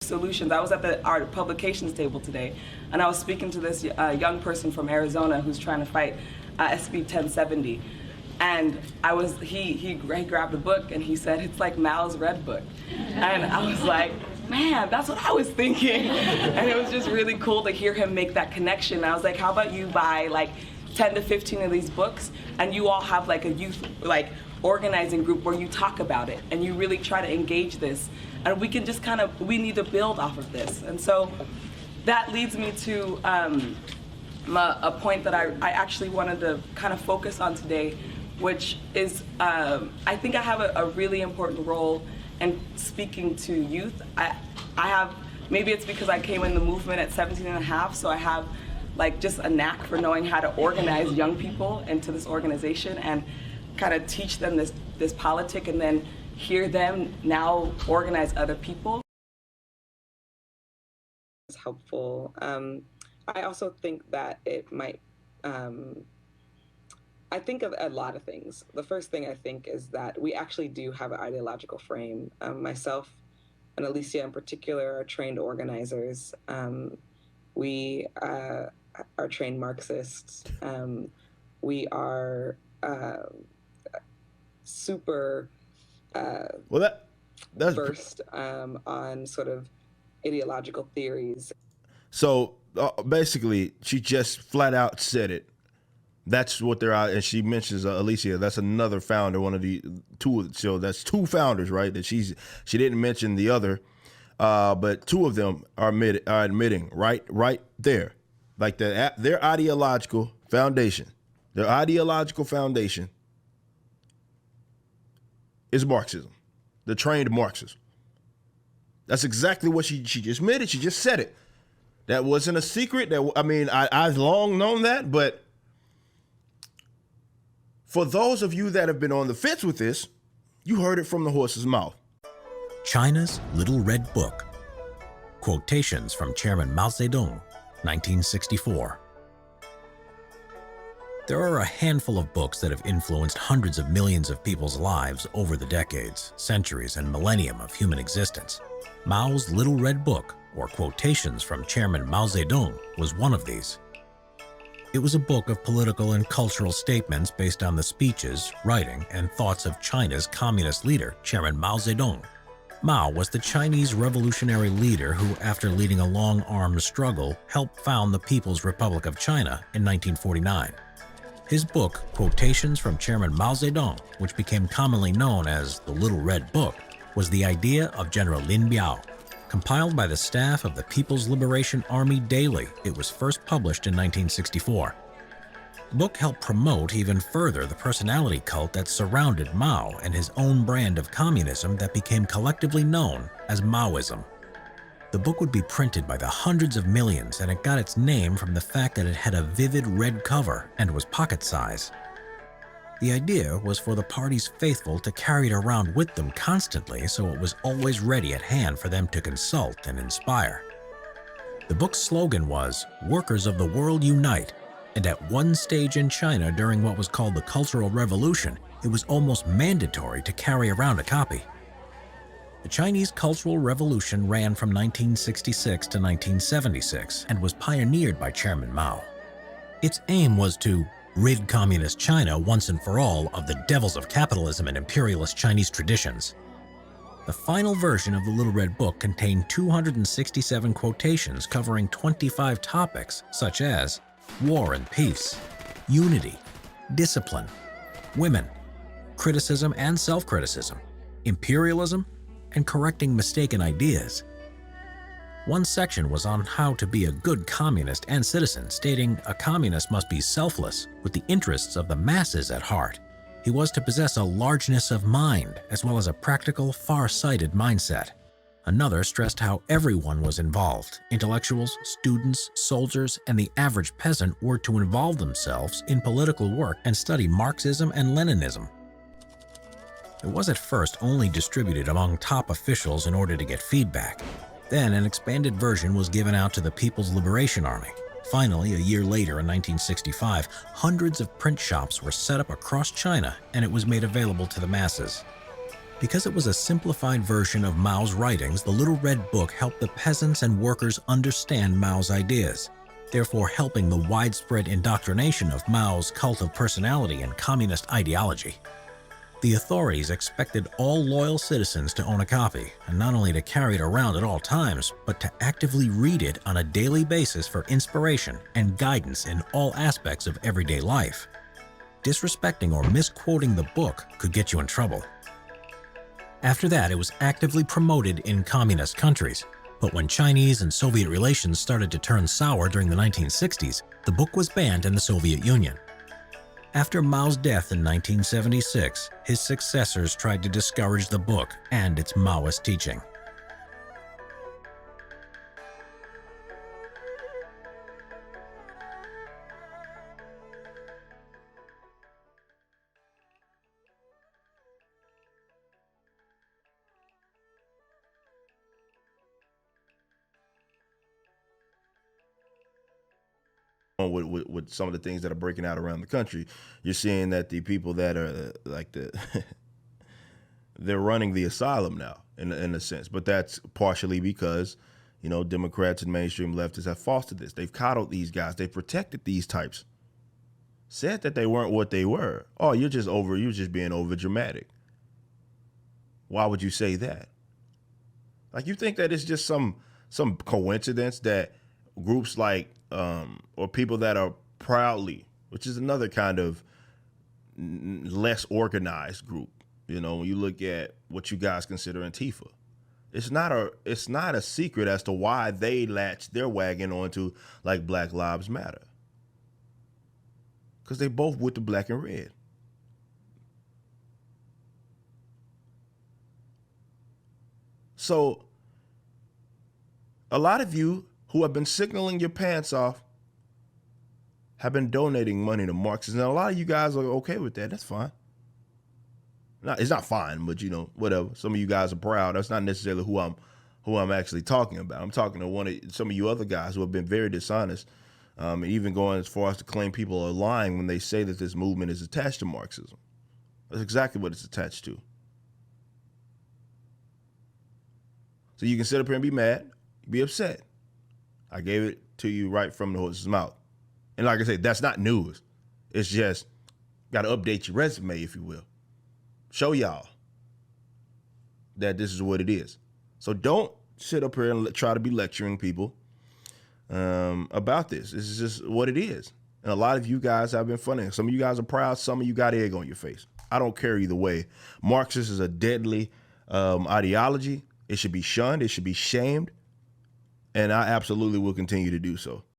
solutions. I was at our publications table today, and I was speaking to this young person from Arizona who's trying to fight SB 1070. And he grabbed the book and he said, it's like Mao's Red Book. And I was like, man, that's what I was thinking. And it was just really cool to hear him make that connection. I was like, how about you buy like 10 to 15 of these books and you all have like a youth organizing group where you talk about it and you really try to engage this. And we can just we need to build off of this. And so that leads me to a point that I actually wanted to kind of focus on today, which is I think I have a really important role in speaking to youth. I have, maybe it's because I came in the movement at 17 and a half, so I have like just a knack for knowing how to organize young people into this organization and kind of teach them this politic and then hear them now organize other people. It's helpful. I also think that it might, I think of a lot of things. The first thing I think is that we actually do have an ideological frame. Myself and Alicia in particular are trained organizers. We are trained Marxists. We are super that's versed on sort of ideological theories. So basically, she just flat out said it. That's what they're out, and she mentions Alicia. That's another founder, one of the two. So that's two founders, right? That she didn't mention the other, but two of them are admitting right there, like their ideological foundation. Their ideological foundation is Marxism. The trained Marxists. That's exactly what she just admitted. She just said it. That wasn't a secret. I've long known that, but for those of you that have been on the fence with this, you heard it from the horse's mouth. China's Little Red Book. Quotations from Chairman Mao Zedong, 1964. There are a handful of books that have influenced hundreds of millions of people's lives over the decades, centuries, and millennium of human existence. Mao's Little Red Book, or Quotations from Chairman Mao Zedong, was one of these. It was a book of political and cultural statements based on the speeches, writing, and thoughts of China's communist leader, Chairman Mao Zedong. Mao was the Chinese revolutionary leader who, after leading a long-armed struggle, helped found the People's Republic of China in 1949. His book, Quotations from Chairman Mao Zedong, which became commonly known as the Little Red Book, was the idea of General Lin Biao. Compiled by the staff of the People's Liberation Army Daily, it was first published in 1964. The book helped promote even further the personality cult that surrounded Mao and his own brand of communism that became collectively known as Maoism. The book would be printed by the hundreds of millions, and it got its name from the fact that it had a vivid red cover and was pocket size. The idea was for the party's faithful to carry it around with them constantly, so it was always ready at hand for them to consult and inspire. The book's slogan was, "Workers of the world unite," and at one stage in China during what was called the Cultural Revolution, it was almost mandatory to carry around a copy. The Chinese Cultural Revolution ran from 1966 to 1976 and was pioneered by Chairman Mao. Its aim was to rid communist China once and for all of the devils of capitalism and imperialist Chinese traditions. The final version of the Little Red Book contained 267 quotations covering 25 topics such as war and peace, unity, discipline, women, criticism and self-criticism, imperialism, and correcting mistaken ideas. One section was on how to be a good communist and citizen, stating a communist must be selfless with the interests of the masses at heart. He was to possess a largeness of mind as well as a practical, far-sighted mindset. Another stressed how everyone was involved. Intellectuals, students, soldiers, and the average peasant were to involve themselves in political work and study Marxism and Leninism. It was at first only distributed among top officials in order to get feedback. Then an expanded version was given out to the People's Liberation Army. Finally, a year later in 1965, hundreds of print shops were set up across China and it was made available to the masses. Because it was a simplified version of Mao's writings, the Little Red Book helped the peasants and workers understand Mao's ideas, therefore helping the widespread indoctrination of Mao's cult of personality and communist ideology. The authorities expected all loyal citizens to own a copy, and not only to carry it around at all times, but to actively read it on a daily basis for inspiration and guidance in all aspects of everyday life. Disrespecting or misquoting the book could get you in trouble. After that, it was actively promoted in communist countries. But when Chinese and Soviet relations started to turn sour during the 1960s, the book was banned in the Soviet Union. After Mao's death in 1976, his successors tried to discourage the book and its Maoist teaching. With some of the things that are breaking out around the country, you're seeing that the people that are like they're running the asylum now in a sense, but that's partially because, you know, Democrats and mainstream leftists have fostered this. They've coddled these guys. They've protected these types. Said that they weren't what they were. Oh, you're just being over dramatic. Why would you say that? Like, you think that it's just some coincidence that groups like or people that are proudly, which is another kind of less organized group. You know, when you look at what you guys consider Antifa, it's not a secret as to why they latched their wagon onto like Black Lives Matter, because they both with the black and red. So a lot of you who have been signaling your pants off have been donating money to Marxists. And a lot of you guys are okay with that. That's fine. It's not fine, but you know, whatever. Some of you guys are proud. That's not necessarily who I'm actually talking about. I'm talking to some of you other guys who have been very dishonest, even going as far as to claim people are lying when they say that this movement is attached to Marxism. That's exactly what it's attached to. So you can sit up here and be mad, be upset. I gave it to you right from the horse's mouth. And like I said, that's not news. It's just got to update your resume, if you will. Show y'all that this is what it is. So don't sit up here and try to be lecturing people about this. This is just what it is. And a lot of you guys have been funny. Some of you guys are proud. Some of you got egg on your face. I don't care either way. Marxist is a deadly ideology. It should be shunned. It should be shamed. And I absolutely will continue to do so.